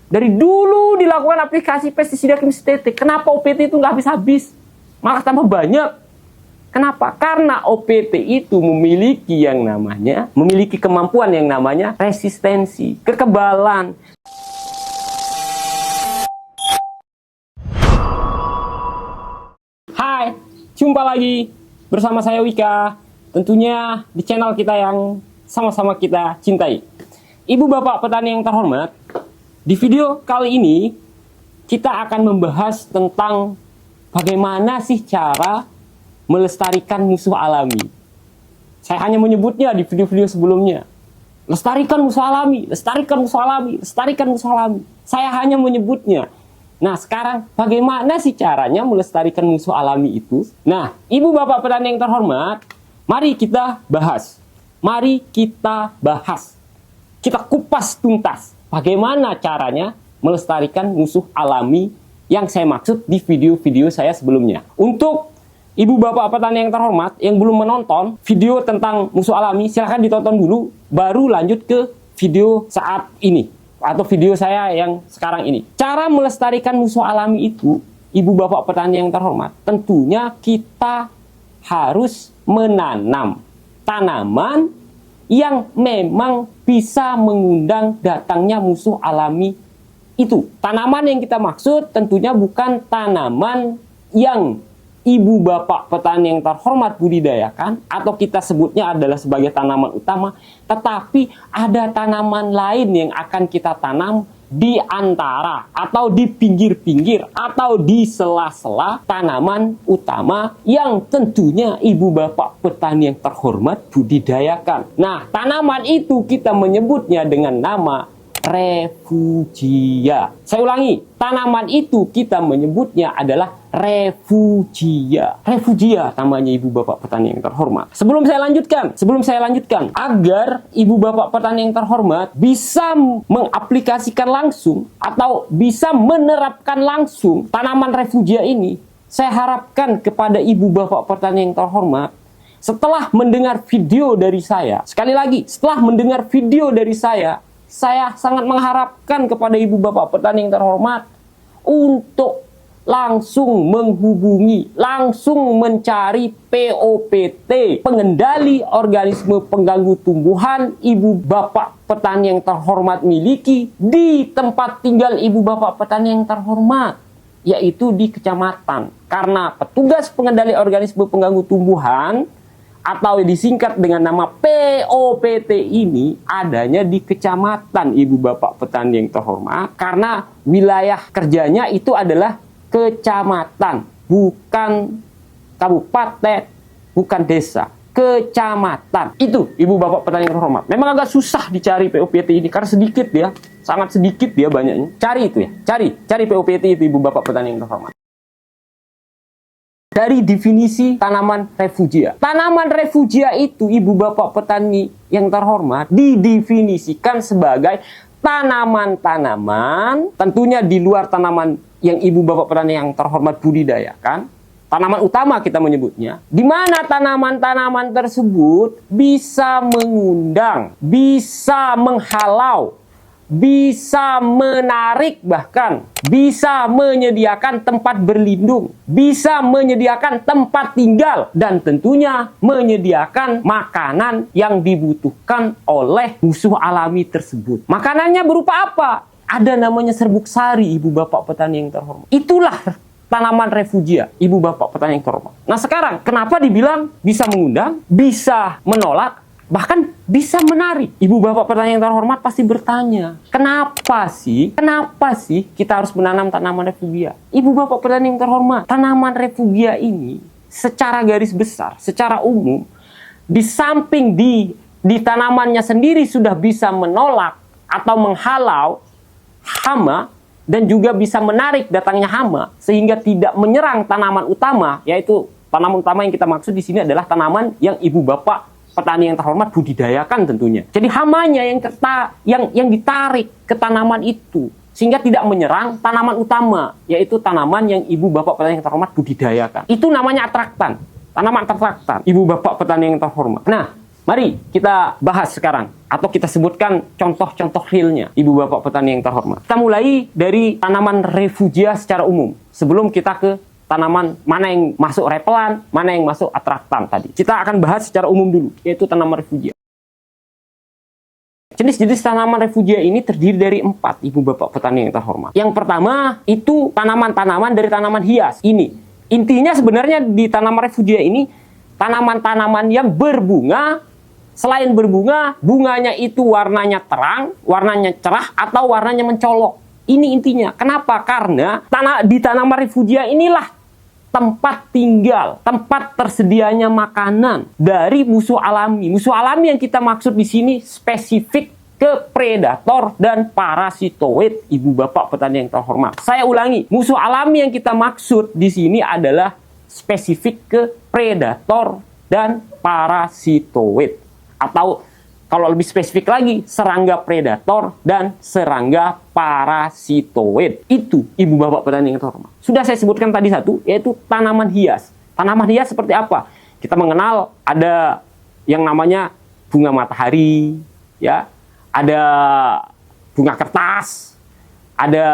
Dari dulu dilakukan aplikasi pestisida sintetik. Kenapa OPT itu nggak habis-habis? Malah tambah banyak. Kenapa? Karena OPT itu memiliki kemampuan yang namanya resistensi, kekebalan. Hai, jumpa lagi bersama saya Wika. Tentunya di channel kita yang sama-sama kita cintai. Ibu bapak petani yang terhormat, di video kali ini kita akan membahas tentang bagaimana sih cara melestarikan musuh alami. Saya hanya menyebutnya di video-video sebelumnya. Lestarikan musuh alami, lestarikan musuh alami, lestarikan musuh alami. Saya hanya menyebutnya. Nah, sekarang bagaimana sih caranya melestarikan musuh alami itu? Nah, ibu bapak petani yang terhormat, mari kita bahas. Mari kita bahas. Kita kupas tuntas bagaimana caranya melestarikan musuh alami yang saya maksud di video-video saya sebelumnya. Untuk ibu bapak petani yang terhormat yang belum menonton video tentang musuh alami, silahkan ditonton dulu, baru lanjut ke video saat ini atau video saya yang sekarang ini. Cara melestarikan musuh alami itu, ibu bapak petani yang terhormat, tentunya kita harus menanam tanaman yang memang bisa mengundang datangnya musuh alami itu. Tanaman yang kita maksud tentunya bukan tanaman yang ibu bapak petani yang terhormat budidayakan atau kita sebutnya adalah sebagai tanaman utama, tetapi ada tanaman lain yang akan kita tanam di antara atau di pinggir-pinggir atau di sela-sela tanaman utama yang tentunya ibu bapak petani yang terhormat budidayakan. Nah, tanaman itu kita menyebutnya dengan nama refugia. Saya ulangi, tanaman itu kita menyebutnya adalah refugia. Refugia namanya ibu bapak petani yang terhormat. Sebelum saya lanjutkan, agar ibu bapak petani yang terhormat bisa mengaplikasikan langsung atau bisa menerapkan langsung tanaman refugia ini, saya harapkan kepada ibu bapak petani yang terhormat, setelah mendengar video dari saya, sekali lagi, setelah mendengar video dari saya sangat mengharapkan kepada ibu bapak petani yang terhormat untuk langsung menghubungi, langsung mencari POPT, pengendali organisme pengganggu tumbuhan ibu bapak petani yang terhormat miliki di tempat tinggal ibu bapak petani yang terhormat, yaitu di kecamatan. Karena petugas pengendali organisme pengganggu tumbuhan atau disingkat dengan nama POPT ini adanya di kecamatan ibu bapak petani yang terhormat, karena wilayah kerjanya itu adalah kecamatan, bukan kabupaten, bukan desa, kecamatan. Itu ibu bapak petani yang terhormat. Memang agak susah dicari POPT ini karena sedikit ya, sangat sedikit ya banyaknya. Cari itu ya, cari POPT itu ibu bapak petani yang terhormat. Dari definisi tanaman refugia. Tanaman refugia itu ibu bapak petani yang terhormat didefinisikan sebagai tanaman-tanaman, tentunya di luar tanaman yang ibu bapak petani yang terhormat budidayakan. Tanaman utama kita menyebutnya, di mana tanaman-tanaman tersebut bisa mengundang, bisa menghalau, bisa menarik, bahkan bisa menyediakan tempat berlindung, bisa menyediakan tempat tinggal, dan tentunya menyediakan makanan yang dibutuhkan oleh musuh alami tersebut. Makanannya berupa apa? Ada namanya serbuk sari, ibu bapak petani yang terhormat. Itulah tanaman refugia, ibu bapak petani yang terhormat. Nah, sekarang kenapa dibilang bisa mengundang, bisa menolak, bahkan bisa menarik? Ibu bapak petani yang terhormat pasti bertanya, kenapa sih kita harus menanam tanaman refugia? Ibu bapak petani yang terhormat, tanaman refugia ini secara garis besar, secara umum, di samping di tanamannya sendiri sudah bisa menolak atau menghalau hama dan juga bisa menarik datangnya hama sehingga tidak menyerang tanaman utama, yaitu tanaman utama yang kita maksud di sini adalah tanaman yang ibu bapak petani yang terhormat budidayakan tentunya. Jadi hamanya yang ditarik ke tanaman itu sehingga tidak menyerang tanaman utama, yaitu tanaman yang ibu bapak petani yang terhormat budidayakan. Itu namanya atraktan, tanaman atraktan, ibu bapak petani yang terhormat. Nah, Mari kita bahas sekarang, atau kita sebutkan contoh-contoh realnya, Ibu Bapak petani yang terhormat. Kita mulai dari tanaman refugia secara umum, sebelum kita ke tanaman mana yang masuk repelan, mana yang masuk atraktan tadi. Kita akan bahas secara umum dulu, yaitu tanaman refugia. Jenis-jenis tanaman refugia ini terdiri dari 4, Ibu Bapak petani yang terhormat. Yang pertama, itu tanaman-tanaman dari tanaman hias. Ini, intinya sebenarnya di tanaman refugia ini, tanaman-tanaman yang berbunga. Selain berbunga, bunganya itu warnanya terang, warnanya cerah, atau warnanya mencolok. Ini intinya. Kenapa? Karena di tanaman refugia inilah tempat tinggal, tempat tersedianya makanan dari musuh alami. Musuh alami yang kita maksud di sini spesifik ke predator dan parasitoid, Ibu Bapak petani yang terhormat. Saya ulangi, musuh alami yang kita maksud di sini adalah spesifik ke predator dan parasitoid. Atau kalau lebih spesifik lagi, serangga predator dan serangga parasitoid. Itu, Ibu Bapak petani yang terhormat. Sudah saya sebutkan tadi satu, yaitu tanaman hias. Tanaman hias seperti apa? Kita mengenal ada yang namanya bunga matahari, ya, ada bunga kertas, ada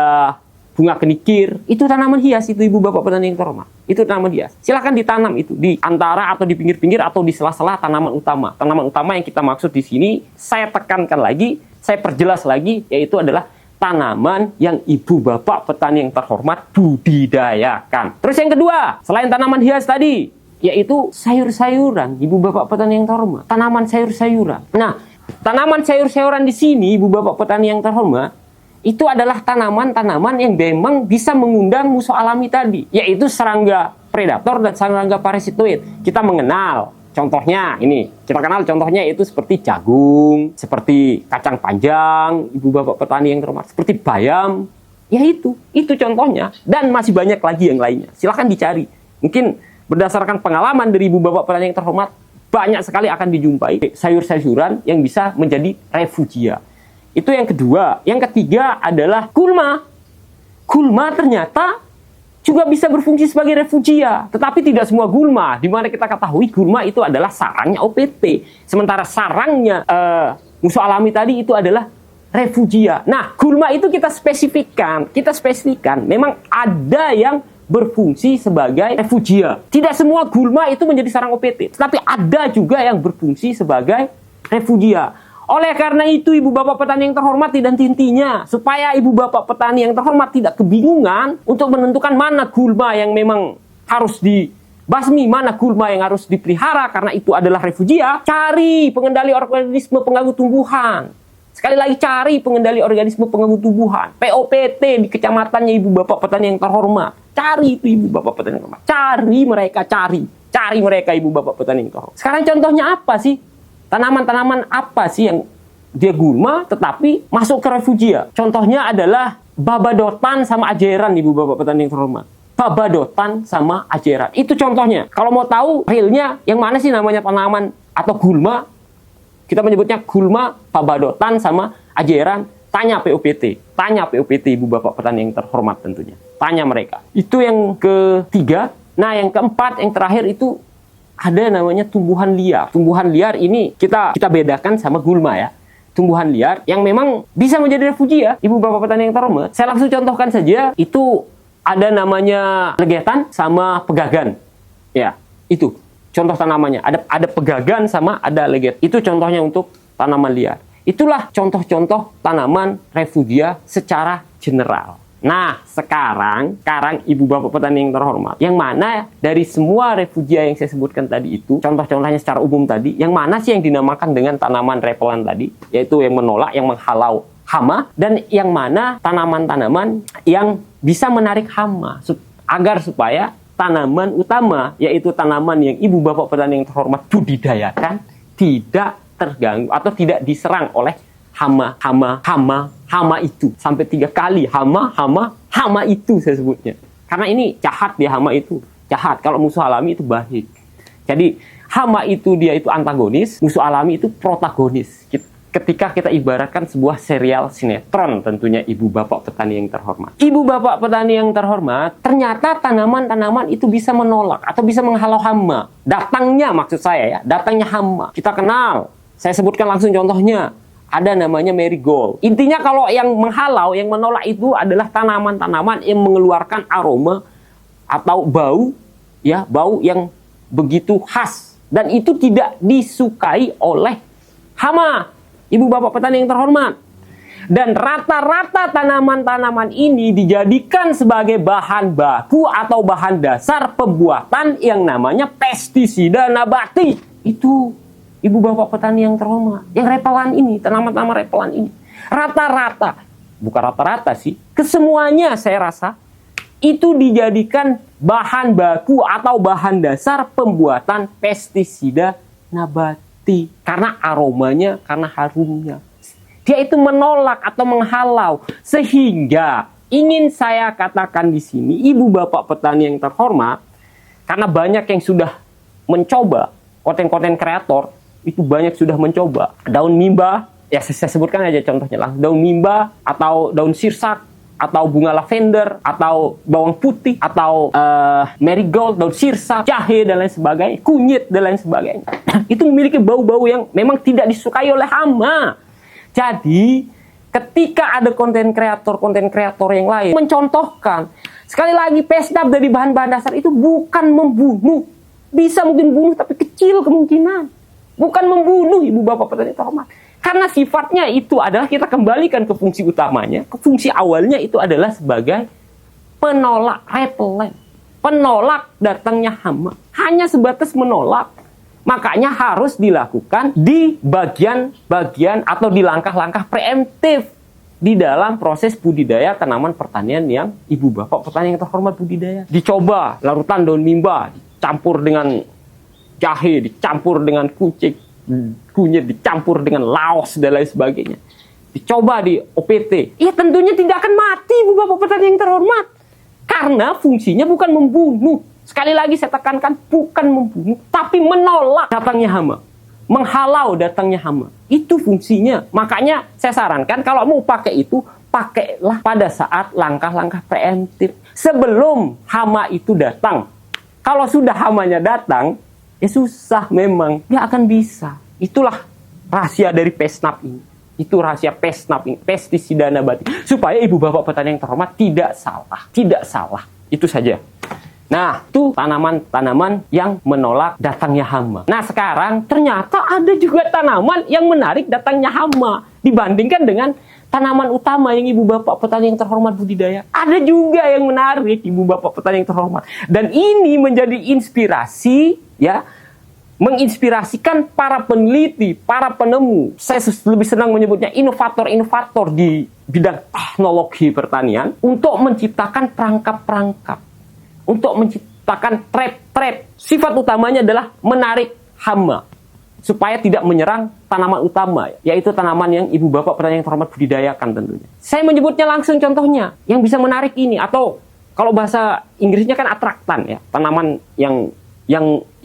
bunga kenikir. Itu tanaman hias, itu Ibu Bapak petani yang terhormat. Itu tanaman hias. Silahkan ditanam itu di antara atau di pinggir-pinggir atau di sela-sela tanaman utama. Tanaman utama yang kita maksud di sini, saya tekankan lagi, saya perjelas lagi, yaitu adalah tanaman yang Ibu Bapak petani yang terhormat budidayakan. Terus yang kedua, selain tanaman hias tadi, yaitu sayur-sayuran, Ibu Bapak petani yang terhormat. Tanaman sayur-sayuran. Nah, tanaman sayur-sayuran di sini, Ibu Bapak petani yang terhormat, itu adalah tanaman-tanaman yang memang bisa mengundang musuh alami tadi, yaitu serangga predator dan serangga parasitoid. Kita mengenal contohnya ini, kita kenal contohnya itu seperti jagung, seperti kacang panjang, Ibu Bapak petani yang terhormat, seperti bayam. Ya itu contohnya, dan masih banyak lagi yang lainnya. Silahkan dicari. Mungkin berdasarkan pengalaman dari Ibu Bapak petani yang terhormat, banyak sekali akan dijumpai sayur-sayuran yang bisa menjadi refugia. Itu yang kedua. Yang ketiga adalah gulma. Gulma ternyata juga bisa berfungsi sebagai refugia. Tetapi tidak semua gulma. Di mana kita ketahui gulma itu adalah sarangnya OPT. Sementara sarangnya musuh alami tadi itu adalah refugia. Nah, gulma itu kita spesifikkan. Memang ada yang berfungsi sebagai refugia. Tidak semua gulma itu menjadi sarang OPT. Tetapi ada juga yang berfungsi sebagai refugia. Oleh karena itu, Ibu Bapak petani yang terhormat dan intinya, supaya Ibu Bapak petani yang terhormat tidak kebingungan untuk menentukan mana gulma yang memang harus dibasmi, mana gulma yang harus dipelihara karena itu adalah refugia, cari pengendali organisme pengganggu tumbuhan. Sekali lagi, cari pengendali organisme pengganggu tumbuhan, POPT di kecamatannya Ibu Bapak petani yang terhormat. Cari itu Ibu Bapak petani yang terhormat. Cari mereka Ibu Bapak petani yang terhormat. Sekarang contohnya apa sih? Tanaman-tanaman apa sih yang dia gulma tetapi masuk ke refugia? Contohnya adalah babadotan sama ajeran, Ibu Bapak petani yang terhormat. Babadotan sama ajeran. Itu contohnya. Kalau mau tahu realnya yang mana sih namanya tanaman atau gulma, kita menyebutnya gulma, babadotan sama ajeran. Tanya POPT. Tanya POPT Ibu Bapak petani yang terhormat tentunya. Tanya mereka. Itu yang ketiga. Nah, yang keempat, yang terakhir itu ada namanya tumbuhan liar. Tumbuhan liar ini kita bedakan sama gulma ya. Tumbuhan liar yang memang bisa menjadi refugia, Ibu Bapak petani yang terhormat. Saya langsung contohkan saja, itu ada namanya legetan sama pegagan. Ya, itu contoh tanamannya. Ada pegagan sama ada leget. Itu contohnya untuk tanaman liar. Itulah contoh-contoh tanaman refugia secara general. Nah, sekarang Ibu Bapak petani yang terhormat, yang mana dari semua refugia yang saya sebutkan tadi itu, contoh-contohnya secara umum tadi, yang mana sih yang dinamakan dengan tanaman repelan tadi, yaitu yang menolak, yang menghalau hama, dan yang mana tanaman-tanaman yang bisa menarik hama, agar supaya tanaman utama, yaitu tanaman yang Ibu Bapak petani yang terhormat budidayakan, tidak terganggu atau tidak diserang oleh hama itu. Sampai 3 kali hama itu saya sebutnya. Karena ini jahat dia, hama itu jahat. Kalau musuh alami itu baik. Jadi hama itu dia itu antagonis, musuh alami itu protagonis. ketika kita ibaratkan sebuah serial sinetron, tentunya ibu bapak petani yang terhormat. Ibu bapak petani yang terhormat, ternyata tanaman-tanaman itu bisa menolak atau bisa menghalau hama. Datangnya, maksud saya ya, datangnya hama. Kita kenal, saya sebutkan langsung contohnya. Ada namanya marigold. Intinya kalau yang menghalau, yang menolak itu adalah tanaman-tanaman yang mengeluarkan aroma atau bau, ya, bau yang begitu khas. Dan itu tidak disukai oleh hama. Ibu bapak petani yang terhormat. Dan rata-rata tanaman-tanaman ini dijadikan sebagai bahan baku atau bahan dasar pembuatan yang namanya pestisida nabati. Itu ibu bapak petani yang terhormat. Yang repelan ini, tanaman-tanaman repelan ini. Rata-rata, bukan rata-rata sih, kesemuanya saya rasa itu dijadikan bahan baku atau bahan dasar pembuatan pestisida nabati. Karena aromanya, karena harumnya. Dia itu menolak atau menghalau. Sehingga ingin saya katakan di sini, ibu bapak petani yang terhormat, karena banyak yang sudah mencoba, konten-konten kreator, itu banyak sudah mencoba. Daun mimba, ya saya sebutkan aja contohnya lah. Daun mimba, atau daun sirsak, atau bunga lavender, atau bawang putih, atau marigold, daun sirsak, jahe, dan lain sebagainya, kunyit, dan lain sebagainya. Itu memiliki bau-bau yang memang tidak disukai oleh hama. Jadi, ketika ada konten kreator yang lain mencontohkan, sekali lagi pesdap dari bahan-bahan dasar itu bukan membunuh. Bisa mungkin bunuh, tapi kecil kemungkinan. Bukan membunuh, ibu bapak petani terhormat. Karena sifatnya itu adalah, kita kembalikan ke fungsi utamanya, ke fungsi awalnya itu adalah sebagai penolak, repelen. Penolak datangnya hama. Hanya sebatas menolak. Makanya harus dilakukan di bagian-bagian atau di langkah-langkah preemptif di dalam proses budidaya tanaman pertanian yang ibu bapak petani yang terhormat budidaya. Dicoba larutan daun mimba, dicampur dengan jahe, dicampur dengan kunyit, dicampur dengan laos dan lain sebagainya. Dicoba di OPT. Ya tentunya tidak akan mati ibu bapak petani yang terhormat. Karena fungsinya bukan membunuh. Sekali lagi saya tekankan, bukan membunuh, tapi menolak datangnya hama. Menghalau datangnya hama. Itu fungsinya. Makanya saya sarankan kalau mau pakai itu, pakailah pada saat langkah-langkah preemptif. Sebelum hama itu datang. Kalau sudah hamanya datang, ya susah memang. Dia akan bisa. Itulah rahasia dari PESNAP ini. Itu rahasia PESNAP ini. Pestisida nabati. Supaya ibu bapak petani yang terhormat tidak salah. Tidak salah. Itu saja. Nah, itu tanaman-tanaman yang menolak datangnya hama. Nah, sekarang ternyata ada juga tanaman yang menarik datangnya hama. Dibandingkan dengan tanaman utama yang ibu bapak petani yang terhormat budidaya. Ada juga yang menarik ibu bapak petani yang terhormat. Dan ini menjadi inspirasi, ya, menginspirasikan para peneliti, para penemu. Saya lebih senang menyebutnya inovator-inovator di bidang teknologi pertanian untuk menciptakan perangkap-perangkap. Untuk menciptakan trap-trap. Sifat utamanya adalah menarik hama. Supaya tidak menyerang tanaman utama. Yaitu tanaman yang ibu bapak petani yang terhormat budidayakan tentunya. Saya menyebutnya langsung contohnya. Yang bisa menarik ini. Atau kalau bahasa Inggrisnya kan atraktan ya. Tanaman yang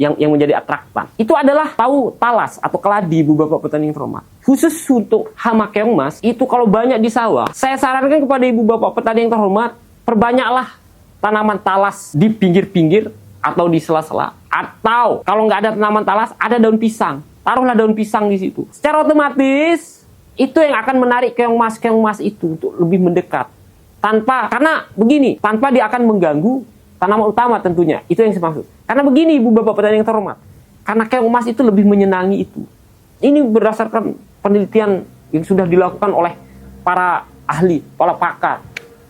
menjadi atraktan. Itu adalah tahu talas atau keladi ibu bapak petani yang terhormat. Khusus untuk hama keong mas. Itu kalau banyak di sawah. Saya sarankan kepada ibu bapak petani yang terhormat. Perbanyaklah tanaman talas di pinggir-pinggir atau di sela-sela, atau kalau nggak ada tanaman talas, ada daun pisang. Taruhlah daun pisang di situ. Secara otomatis itu yang akan menarik keong mas itu untuk lebih mendekat. Karena begini, tanpa dia akan mengganggu tanaman utama tentunya. Itu yang saya maksud. Karena begini ibu bapak petani yang terhormat. Karena keong mas itu lebih menyenangi itu. Ini berdasarkan penelitian yang sudah dilakukan oleh para ahli, para pakar.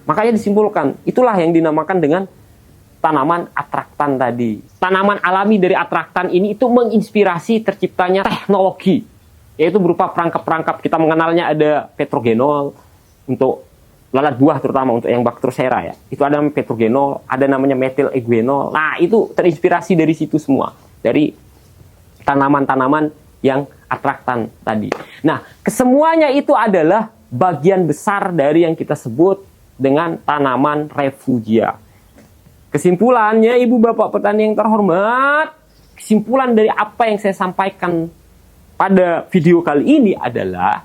Makanya disimpulkan, itulah yang dinamakan dengan tanaman atraktan tadi. Tanaman alami dari atraktan ini itu menginspirasi terciptanya teknologi. Yaitu berupa perangkap-perangkap. Kita mengenalnya ada petrogenol untuk lalat buah, terutama untuk yang Bactrocera ya. Itu ada namanya petrogenol, ada namanya metyleguanol. Nah itu terinspirasi dari situ semua. Dari tanaman-tanaman yang atraktan tadi. Nah kesemuanya itu adalah bagian besar dari yang kita sebut dengan tanaman refugia. Kesimpulannya ibu bapak petani yang terhormat, kesimpulan dari apa yang saya sampaikan pada video kali ini adalah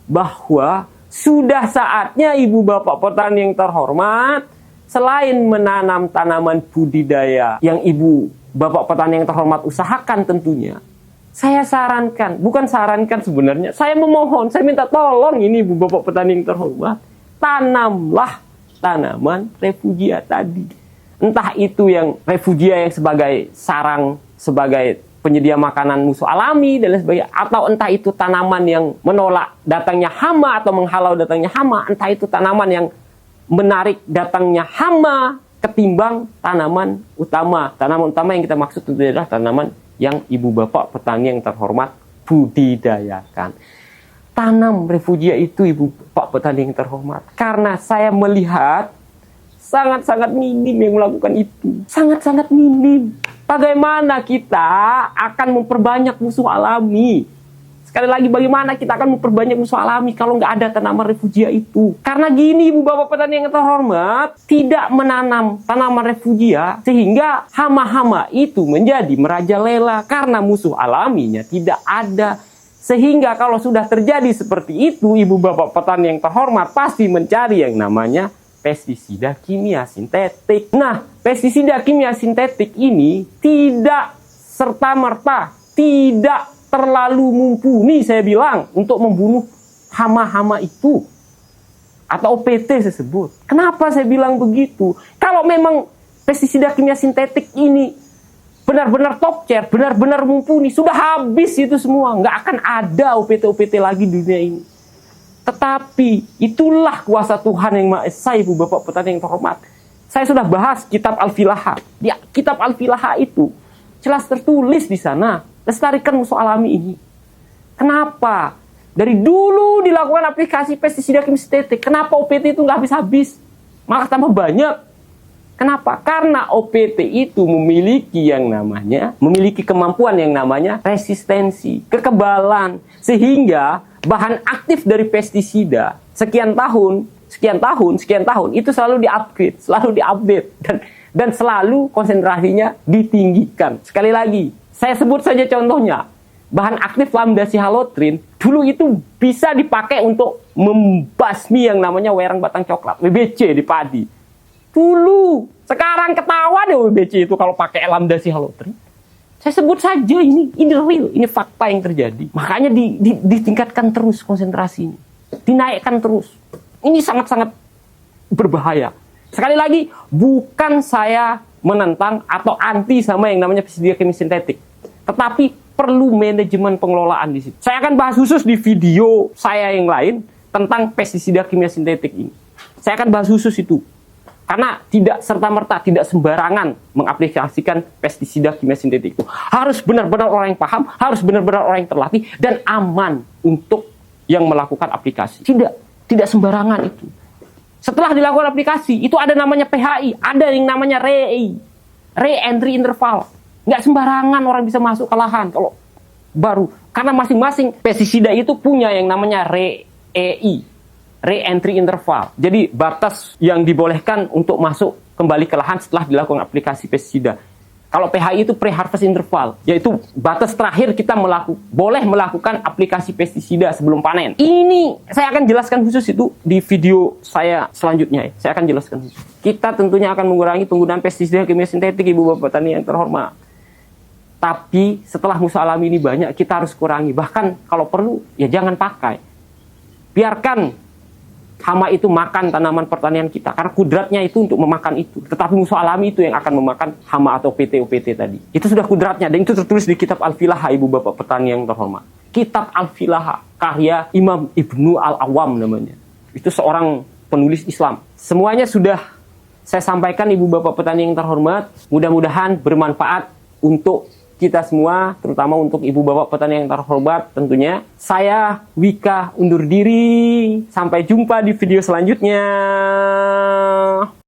bahwa sudah saatnya ibu bapak petani yang terhormat, selain menanam tanaman budidaya yang ibu bapak petani yang terhormat usahakan tentunya, saya sarankan, bukan sarankan sebenarnya, saya memohon, saya minta tolong ini ibu bapak petani yang terhormat, tanamlah tanaman refugia tadi. Entah itu yang refugia yang sebagai sarang, sebagai penyedia makanan musuh alami dan lain sebagainya, atau entah itu tanaman yang menolak datangnya hama atau menghalau datangnya hama, entah itu tanaman yang menarik datangnya hama ketimbang tanaman utama. Tanaman utama yang kita maksud tentu adalah tanaman yang ibu bapak petani yang terhormat budidayakan. Tanam refugia itu ibu bapak petani yang terhormat, karena saya melihat sangat-sangat minim yang melakukan itu. Sangat-sangat minim. Bagaimana kita akan memperbanyak musuh alami? Sekali lagi, bagaimana kita akan memperbanyak musuh alami kalau nggak ada tanaman refugia itu? Karena gini, ibu bapak petani yang terhormat, tidak menanam tanaman refugia, sehingga hama-hama itu menjadi merajalela karena musuh alaminya tidak ada. Sehingga kalau sudah terjadi seperti itu, ibu bapak petani yang terhormat pasti mencari yang namanya pestisida kimia sintetik. Nah, pestisida kimia sintetik ini tidak serta-merta, tidak terlalu mumpuni saya bilang untuk membunuh hama-hama itu atau OPT saya sebut. Kenapa saya bilang begitu? Kalau memang pestisida kimia sintetik ini benar-benar top tier, benar-benar mumpuni, sudah habis itu semua, nggak akan ada OPT-OPT lagi di dunia ini. Tetapi itulah kuasa Tuhan yang Maha Esa, ibu bapak petani yang terhormat. Saya sudah bahas kitab Al-Filaha. Di kitab Al-Filaha itu jelas tertulis di sana, lestarikan musuh alami ini. Kenapa? Dari dulu dilakukan aplikasi pestisida kimia sintetik, kenapa OPT itu nggak habis-habis? Malah tambah banyak. Kenapa? Karena OPT itu memiliki kemampuan yang namanya resistensi, kekebalan, sehingga bahan aktif dari pestisida sekian tahun itu selalu di-upgrade, selalu di-update, dan selalu konsentrasinya ditinggikan. Sekali lagi, saya sebut saja contohnya, bahan aktif lambda-sihalotrin dulu itu bisa dipakai untuk membasmi yang namanya wereng batang coklat, WBC di padi. Dulu, sekarang ketawa deh WBC itu kalau pakai lambda-sihalotrin. Saya sebut saja ini real, ini fakta yang terjadi. Makanya ditingkatkan terus konsentrasinya, dinaikkan terus. Ini sangat-sangat berbahaya. Sekali lagi, bukan saya menentang atau anti sama yang namanya pestisida kimia sintetik, tetapi perlu manajemen pengelolaan di situ. Saya akan bahas khusus di video saya yang lain tentang pestisida kimia sintetik ini. Saya akan bahas khusus itu. Karena tidak serta-merta, tidak sembarangan mengaplikasikan pestisida kimia sintetik itu. Harus benar-benar orang yang paham, harus benar-benar orang yang terlatih, dan aman untuk yang melakukan aplikasi. Tidak sembarangan itu. Setelah dilakukan aplikasi, itu ada namanya PHI, ada yang namanya re-entry interval. Nggak sembarangan orang bisa masuk ke lahan kalau baru. Karena masing-masing pestisida itu punya yang namanya re-entry interval. Jadi batas yang dibolehkan untuk masuk kembali ke lahan setelah dilakukan aplikasi pestisida. Kalau PHI itu pre-harvest interval, yaitu batas terakhir kita boleh melakukan aplikasi pestisida sebelum panen. Ini saya akan jelaskan khusus itu di video saya selanjutnya. Saya akan jelaskan khusus. Kita tentunya akan mengurangi penggunaan pestisida kimia sintetik, ibu bapak petani yang terhormat. Tapi setelah musuh alami ini banyak, kita harus kurangi. Bahkan kalau perlu, ya jangan pakai. Biarkan hama itu makan tanaman pertanian kita, karena kudratnya itu untuk memakan itu. Tetapi musuh alami itu yang akan memakan hama atau OPT tadi. Itu sudah kudratnya, dan itu tertulis di kitab Al-Filaha, ibu bapak petani yang terhormat. Kitab Al-Filaha, karya Imam Ibnu Al-Awam namanya. Itu seorang penulis Islam. Semuanya sudah saya sampaikan, ibu bapak petani yang terhormat. Mudah-mudahan bermanfaat untuk kita semua, terutama untuk ibu bapak petani yang terhormat tentunya. Saya Wika undur diri. Sampai jumpa di video selanjutnya.